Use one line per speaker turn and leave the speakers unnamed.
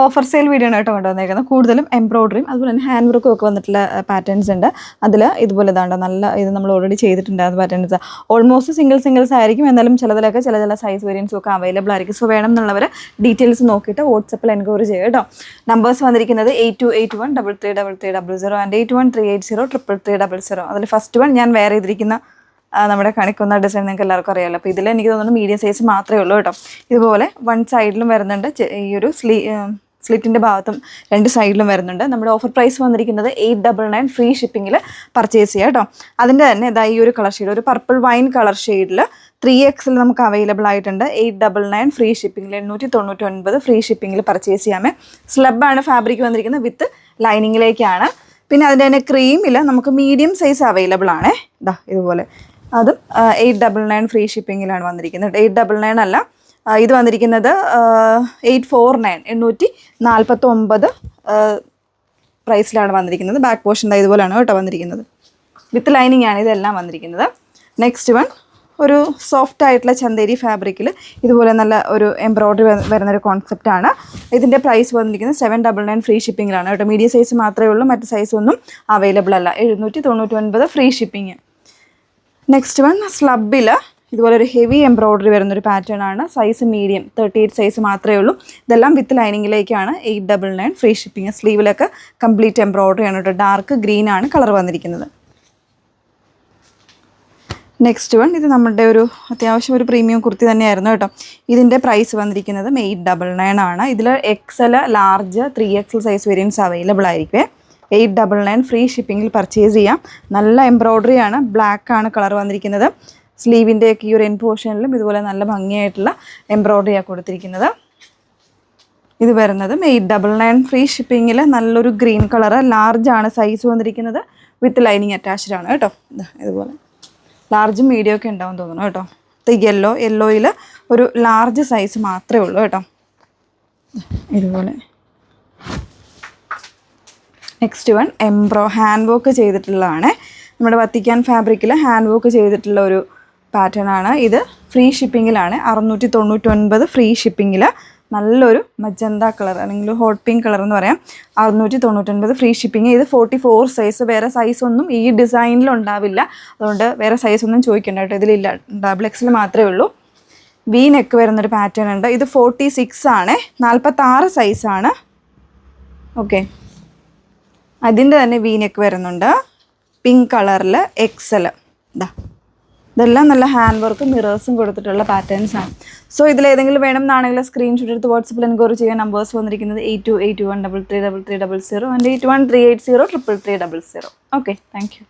Offer sale video ആണ് കേട്ടോ കൊണ്ടുവന്നേക്കുന്നത്. കൂടുതലും എംബ്രോയിഡറിയും അതുപോലെ തന്നെ ഹാൻഡ് വർക്കും ഒക്കെ വന്നിട്ടുള്ള പാറ്റേൺസ് ഉണ്ട്. അതിൽ ഇതുപോലെ ഇതാണ്ട് നല്ല ഇത് നമ്മൾ ഓൾറെഡി ചെയ്തിട്ടുണ്ടായിരുന്ന പാറ്റേൺസ് ഓൾമോസ്റ്റ് സിംഗിൾസ് ആയിരിക്കും. എന്നാലും ചിലതിലൊക്കെ ചില സൈസ് വേരിയൻസും ഒക്കെ അവൈലബിൾ ആയിരിക്കും. സോ വേണം എന്നുള്ളവർ ഡീറ്റെയിൽസ് നോക്കിയിട്ട് വാട്സപ്പിൽ എൻക്വയറി ചെയ്യുക കേട്ടോ. നമ്പേഴ്സ് വന്നിരിക്കുന്നത് 8281333300 ആൻഡ് 813803803300. അതിൽ ഫസ്റ്റ് വൺ ഞാൻ വേറെ ചെയ്തിരിക്കുന്ന നമ്മുടെ കണിക്കുന്ന ഡിസൈൻ നിങ്ങൾക്ക് എല്ലാവർക്കും അറിയാമല്ലോ. അപ്പോൾ ഇതിൽ എനിക്ക് തോന്നുന്നു മീഡിയം സൈസ് മാത്രമേ ഉള്ളൂ കേട്ടോ. ഇതുപോലെ വൺ സൈഡിലും വരുന്നുണ്ട്, ഈ ഒരു സ്ലിറ്റിൻ്റെ ഭാഗത്തും രണ്ട് സൈഡിലും വരുന്നുണ്ട്. നമ്മുടെ ഓഫർ പ്രൈസ് വന്നിരിക്കുന്നത് 899 ഫ്രീ ഷിപ്പിങ്ങിൽ പർച്ചേസ് ചെയ്യുക കേട്ടോ. അതിൻ്റെ തന്നെ ഇതാ ഈ ഒരു കളർ ഷെയ്ഡ്, ഒരു പർപ്പിൾ വൈൻ കളർ ഷെയ്ഡിൽ 3XL നമുക്ക് അവൈലബിൾ ആയിട്ടുണ്ട്. 899 ഫ്രീ ഷിപ്പിങ്ങിൽ 899 ഫ്രീ ഷിപ്പിങ്ങിൽ പർച്ചേസ് ചെയ്യാമേ. സ്ലബാണ് ഫാബ്രിക് വന്നിരിക്കുന്നത്, വിത്ത് ലൈനിങ്ങിലേക്കാണ്. പിന്നെ അതിൻ്റെ തന്നെ ക്രീമിൽ നമുക്ക് മീഡിയം സൈസ് അവൈലബിൾ ആണ്. ഇതാ ഇതുപോലെ അതും 899 ഫ്രീ ഷിപ്പിങ്ങിലാണ് വന്നിരിക്കുന്നത്. 899 അല്ല, ഇത് വന്നിരിക്കുന്നത് 849 849 പ്രൈസിലാണ് വന്നിരിക്കുന്നത്. ബാക്ക് പോർഷൻ ഇതുപോലെയാണ് കേട്ടോ വന്നിരിക്കുന്നത്. വിത്ത് ലൈനിങ് ആണ് ഇതെല്ലാം വന്നിരിക്കുന്നത്. നെക്സ്റ്റ് വൺ ഒരു സോഫ്റ്റ് ആയിട്ടുള്ള ചന്തേരി ഫാബ്രിക്കിൽ ഇതുപോലെ നല്ല ഒരു എംബ്രോയ്ഡറി വരുന്നൊരു കോൺസെപ്റ്റാണ്. ഇതിൻ്റെ പ്രൈസ് വന്നിരിക്കുന്നത് 799 ഫ്രീ ഷിപ്പിങ്ങിലാണ് കേട്ടോ. മീഡിയം സൈസ് മാത്രമേ ഉള്ളൂ, മറ്റ് സൈസ് ഒന്നും അവൈലബിൾ അല്ല. 799 ഫ്രീ ഷിപ്പിങ്. നെക്സ്റ്റ് വൺ സ്ലബിൽ ഇതുപോലെ ഒരു ഹെവി എംബ്രോയ്ഡറി വരുന്നൊരു പാറ്റേൺ ആണ്. സൈസ് മീഡിയം 38 സൈസ് മാത്രമേ ഉള്ളൂ. ഇതെല്ലാം വിത്ത് ലൈനിങ്ങിലേക്കാണ്. 899 ഫ്രീ ഷിപ്പിംഗ്. സ്ലീവിലൊക്കെ കംപ്ലീറ്റ് എംബ്രോയ്ഡറി ആണ് കേട്ടോ. ഡാർക്ക് ഗ്രീൻ ആണ് കളർ വന്നിരിക്കുന്നത്. നെക്സ്റ്റ് വൺ ഇത് നമ്മുടെ ഒരു അത്യാവശ്യം ഒരു പ്രീമിയം കുർത്തി തന്നെയായിരുന്നു കേട്ടോ. ഇതിൻ്റെ പ്രൈസ് വന്നിരിക്കുന്നത് 899 ആണ്. ഇതിൽ XL, large, 3XL size variants available ആയിരിക്കും. 899 ഫ്രീ ഷിപ്പിങ്ങിൽ പർച്ചേസ് ചെയ്യാം. നല്ല എംബ്രോയ്ഡറി ആണ്, ബ്ലാക്ക് ആണ് കളർ വന്നിരിക്കുന്നത്. സ്ലീവിൻ്റെയൊക്കെ ഈ ഒരു എൻ പോർഷനിലും ഇതുപോലെ നല്ല ഭംഗിയായിട്ടുള്ള എംബ്രോയ്ഡറിയാണ് കൊടുത്തിരിക്കുന്നത്. ഇത് വരുന്നതും 899 ഫ്രീ ഷിപ്പിങ്ങിൽ നല്ലൊരു ഗ്രീൻ കളറ്, ലാർജ് ആണ് സൈസ് വന്നിരിക്കുന്നത്. വിത്ത് ലൈനിങ് അറ്റാച്ച്ഡ് ആണ് കേട്ടോ. ഇതുപോലെ ലാർജും മീഡിയം ഒക്കെ ഉണ്ടാവും തോന്നുന്നു കേട്ടോ. ഇത് യെല്ലോയിൽ ഒരു ലാർജ് സൈസ് മാത്രമേ ഉള്ളൂ കേട്ടോ. ഇതുപോലെ നെക്സ്റ്റ് വൺ ഹാൻഡ് വർക്ക് ചെയ്തിട്ടുള്ളതാണ്. നമ്മുടെ വത്തിക്കാൻ ഫാബ്രിക്കിൽ ഹാൻഡ് വർക്ക് ചെയ്തിട്ടുള്ള ഒരു പാറ്റേൺ ആണ്. ഇത് ഫ്രീ ഷിപ്പിങ്ങിലാണ്. 699 ഫ്രീ ഷിപ്പിങ്ങിൽ. നല്ലൊരു മജന്ത കളർ അല്ലെങ്കിൽ ഹോട്ട് പിങ്ക് കളർ എന്ന് പറയാം. 699 ഫ്രീ ഷിപ്പിങ്. ഇത് 44 സൈസ്. വേറെ സൈസ് ഒന്നും ഈ ഡിസൈനിൽ ഉണ്ടാവില്ല, അതുകൊണ്ട് വേറെ സൈസ് ഒന്നും ചോദിക്കണ്ട കേട്ടോ. ഇതിലില്ല, XL മാത്രമേ ഉള്ളൂ. വി നെക്ക് വരുന്നൊരു പാറ്റേൺ ഉണ്ട്. ഇത് 46 ആണ്, 46 സൈസാണ്. ഓക്കെ, അതിൻ്റെ തന്നെ വി നെക്ക് വരുന്നുണ്ട്, പിങ്ക് കളറിൽ XL. ഇതെല്ലാം നല്ല ഹാൻഡ് വർക്കും മിറേഴ്സും കൊടുത്തിട്ടുള്ള പാറ്റേൺസ് ആണ്. സോ ഇതിലേതെങ്കിലും വേണം എന്നാണെങ്കിൽ സ്ക്രീൻഷോട്ട് എടുത്ത് വാട്സപ്പിൽ എൻക്വയറി ചെയ്യാൻ. നമ്പേഴ്സ് വന്നിരിക്കുന്നത് 8281333300 ആൻഡ് 8138033300. Okay, thank you.